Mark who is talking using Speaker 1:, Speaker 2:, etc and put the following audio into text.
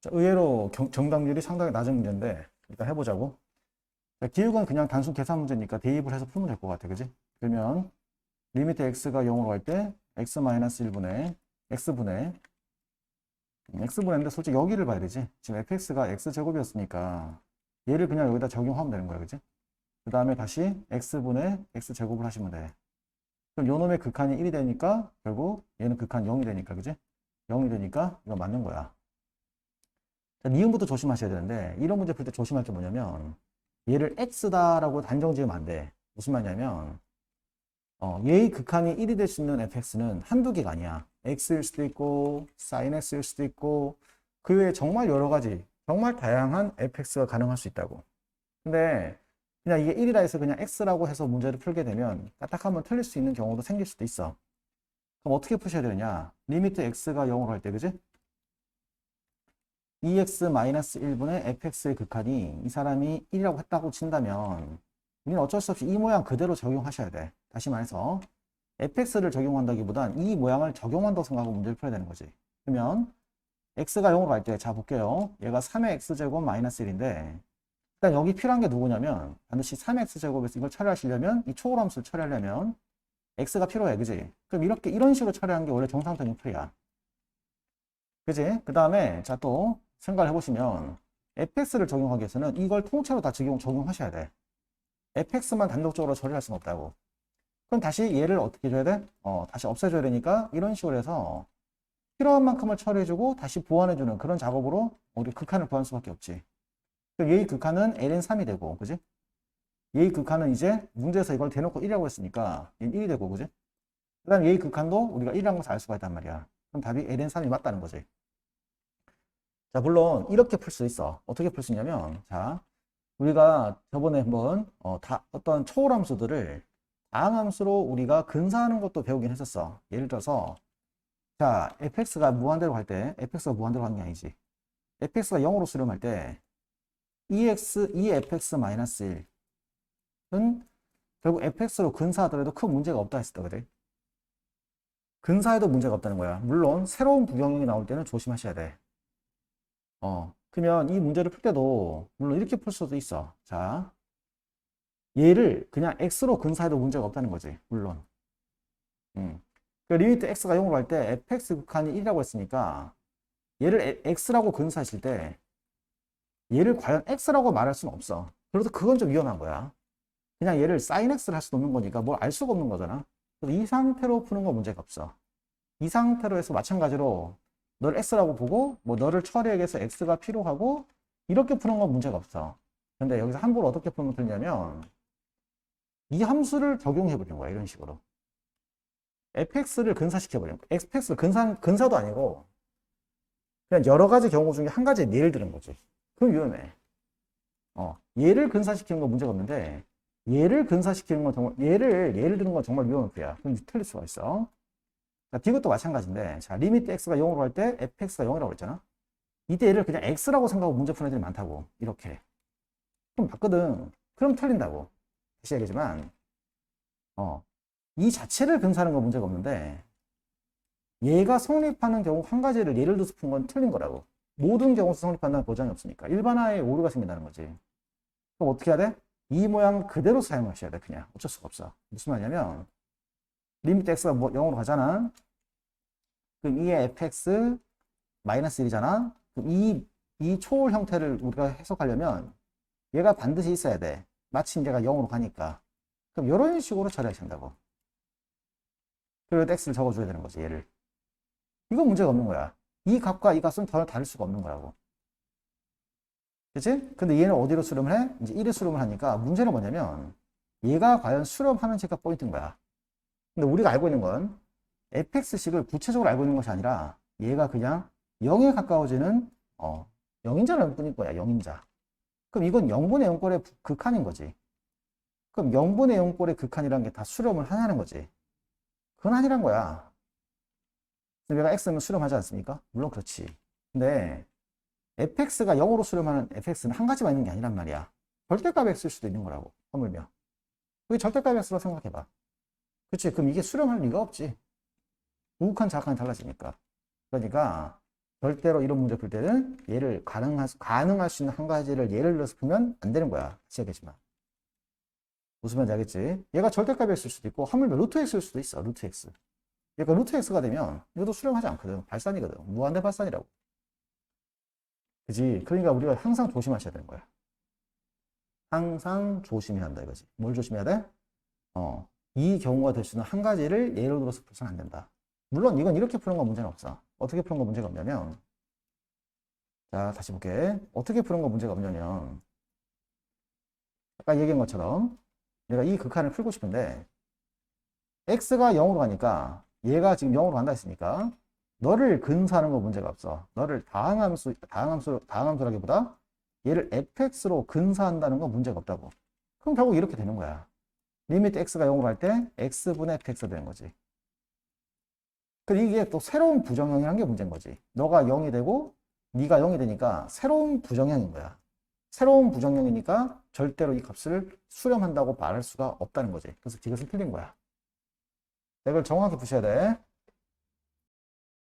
Speaker 1: 자, 의외로 정답률이 상당히 낮은 문제인데 일단 해보자고. 자, 기억은 그냥 단순 계산 문제니까 대입을 해서 풀면 될 것 같아. 그지? 그러면 리미트 x가 0으로 갈 때 x-1분의 x분의 x분의인데 솔직히 여기를 봐야 되지. 지금 fx가 x제곱이었으니까 얘를 그냥 여기다 적용하면 되는 거야. 그지? 그 다음에 다시 x분의 x제곱을 하시면 돼. 그럼 요 놈의 극한이 1이 되니까 결국 얘는 극한 0이 되니까 그지? 0이 되니까 이거 맞는 거야. 자, 니은부터 조심하셔야 되는데 이런 문제 풀 때 조심할 게 뭐냐면 얘를 x다라고 단정 지으면 안 돼. 무슨 말이냐면 얘의 극한이 1이 될 수 있는 fx는 한두 개가 아니야. x일 수도 있고 sin x일 수도 있고 그 외에 정말 여러 가지 정말 다양한 fx가 가능할 수 있다고. 근데 그냥 이게 1이라 해서 그냥 x라고 해서 문제를 풀게 되면 까딱하면 틀릴 수 있는 경우도 생길 수도 있어. 그럼 어떻게 푸셔야 되느냐? 리미트 x가 0으로 할 때 그지? 2x-1분의 fx의 극한이 이 사람이 1이라고 했다고 친다면 우리는 어쩔 수 없이 이 모양 그대로 적용하셔야 돼. 다시 말해서 fx를 적용한다기보단 이 모양을 적용한다고 생각하고 문제를 풀어야 되는 거지. 그러면 x가 0으로 갈 때 자 볼게요. 얘가 3의 x제곱 마이너스 1인데 일단 여기 필요한 게 누구냐면 반드시 3x제곱에서 이걸 처리하시려면 이 초월함수를 처리하려면 x가 필요해. 그지? 그럼 이렇게 이런 식으로 처리하는 게 원래 정상적인 풀이야. 그지? 그 다음에 자 또 생각을 해보시면 fx를 적용하기 위해서는 이걸 통째로 다 적용하셔야 돼. fx만 단독적으로 처리할 수는 없다고. 그럼 다시 얘를 어떻게 해줘야 돼? 다시 없애줘야 되니까 이런 식으로 해서 필요한 만큼을 처리해주고 다시 보완해주는 그런 작업으로 우리 극한을 구할 수밖에 없지. 그럼 얘의 극한은 ln3이 되고, 그지? 얘의 극한은 이제 문제에서 이걸 대놓고 1이라고 했으니까 얘는 1이 되고, 그지? 그 다음 얘의 극한도 우리가 1이라는 것을 알 수가 있단 말이야. 그럼 답이 ln3이 맞다는 거지. 자, 물론 이렇게 풀 수 있어. 어떻게 풀 수 있냐면, 자, 우리가 저번에 한번 어떤 초월함수들을 다항함수로 우리가 근사하는 것도 배우긴 했었어. 예를 들어서 자 fx가 무한대로 갈 때 fx가 무한대로 가는 게 아니지. fx가 0으로 수렴할 때 2fx-1은 결국 fx로 근사하더라도 큰 문제가 없다 했었다. 그래? 근사해도 문제가 없다는 거야. 물론 새로운 부경형이 나올 때는 조심하셔야 돼. 그러면 이 문제를 풀 때도 물론 이렇게 풀 수도 있어. 자, 얘를 그냥 x로 근사해도 문제가 없다는 거지. 물론. 그 리미트 x가 0으로 갈 때 fx 극한이 1이라고 했으니까 얘를 x라고 근사하실 때 얘를 과연 x라고 말할 수는 없어. 그래서 그건 좀 위험한 거야. 그냥 얘를 sin x를 할 수도 없는 거니까 뭘 알 수가 없는 거잖아. 그래서 이 상태로 푸는 건 문제가 없어. 이 상태로 해서 마찬가지로 널 x라고 보고 뭐 너를 처리하기 위해서 x가 필요하고 이렇게 푸는 건 문제가 없어. 근데 여기서 함부로 어떻게 풀면 되냐면 이 함수를 적용해 보는 거야. 이런 식으로. fx를 근사시켜버리는 거야. fx를 근사도 아니고 그냥 여러 가지 경우 중에 한 가지 예를 드는 거지. 그럼 위험해. 얘를 근사시키는 건 문제가 없는데 얘를 근사시키는 건 정말 예를 드는 건 정말 위험한 거야. 그럼 틀릴 수가 있어. 자, 이것도 마찬가지인데 자 리미트 x가 0으로 갈 때 fx가 0이라고 했잖아. 이때 얘를 그냥 x라고 생각하고 문제 푸는 애들이 많다고. 이렇게. 그럼 맞거든. 그럼 틀린다고. 다시 얘기하지만 이 자체를 근사하는 건 문제가 없는데 얘가 성립하는 경우 한 가지를 예를 들어서 푼 건 틀린 거라고. 모든 경우서 성립한다는 보장이 없으니까. 일반화에 오류가 생긴다는 거지. 그럼 어떻게 해야 돼? 이 모양 그대로 사용하셔야 돼. 그냥 어쩔 수가 없어. 무슨 말이냐면 리미트 x가 0으로 가잖아. 그럼 2의 fx 마이너스 1이잖아. 그럼 이 초월 형태를 우리가 해석하려면 얘가 반드시 있어야 돼. 마침 얘가 0으로 가니까. 그럼 이런 식으로 처리하신다고. 그리고 x를 적어줘야 되는 거지. 얘를. 이건 문제가 없는 거야. 이 값과 이 값은 전혀 다를 수가 없는 거라고. 그치? 근데 얘는 어디로 수렴을 해? 이제 1에 수렴을 하니까 문제는 뭐냐면 얘가 과연 수렴하는지가 포인트인 거야. 근데 우리가 알고 있는 건 fx식을 구체적으로 알고 있는 것이 아니라 얘가 그냥 0에 가까워지는 0인자라는 뿐일 거야. 0인자. 그럼 이건 0분의 0꼴의 극한인 거지. 그럼 0분의 0꼴의 극한이라는 게 다 수렴을 하냐는 거지. 그건 아니란 거야. 얘가 x면 수렴하지 않습니까? 물론 그렇지. 근데 fx가 0으로 수렴하는 fx는 한 가지만 있는 게 아니란 말이야. 절대값 x일 수도 있는 거라고. 하물며. 그게 절대값 x라고 생각해봐. 그치? 그럼 이게 수렴할 리가 없지. 우극한 자극한이 달라지니까. 그러니까 절대로 이런 문제 풀 때는 얘를 가능할 수 있는 한 가지를 예를 들어서 풀면 안 되는 거야. 같이 하겠지만. 무슨 말인지 알겠지? 얘가 절대값이었을 수도 있고, 하물며 루트 x일 수도 있어. 루트 x. 그러니까 루트 x가 되면 이것도 수렴하지 않거든. 발산이거든. 무한대 발산이라고. 그지? 그러니까 우리가 항상 조심하셔야 되는 거야. 항상 조심해야 한다 이거지. 뭘 조심해야 돼? 이 경우가 될 수 있는 한 가지를 예를 들어서 풀어서는 안 된다. 물론 이건 이렇게 푸는 건 문제는 없어. 어떻게 푸는 건 문제가 없냐면, 자, 다시 볼게. 어떻게 푸는 건 문제가 없냐면, 아까 얘기한 것처럼 내가 이 극한을 풀고 싶은데 x가 0으로 가니까 얘가 지금 0으로 간다 했으니까 너를 근사하는 건 문제가 없어. 너를 다항함수라기보다 얘를 fx로 근사한다는 건 문제가 없다고. 그럼 결국 이렇게 되는 거야. 리미트 x가 0으로 갈 때 x분의 fx가 되는 거지. 근데 이게 또 새로운 부정형이라는 게 문제인 거지. 너가 0이 되고 네가 0이 되니까 새로운 부정형인 거야. 새로운 부정형이니까 절대로 이 값을 수렴한다고 말할 수가 없다는 거지. 그래서 이것은 틀린 거야. 이걸 정확히 푸셔야 돼.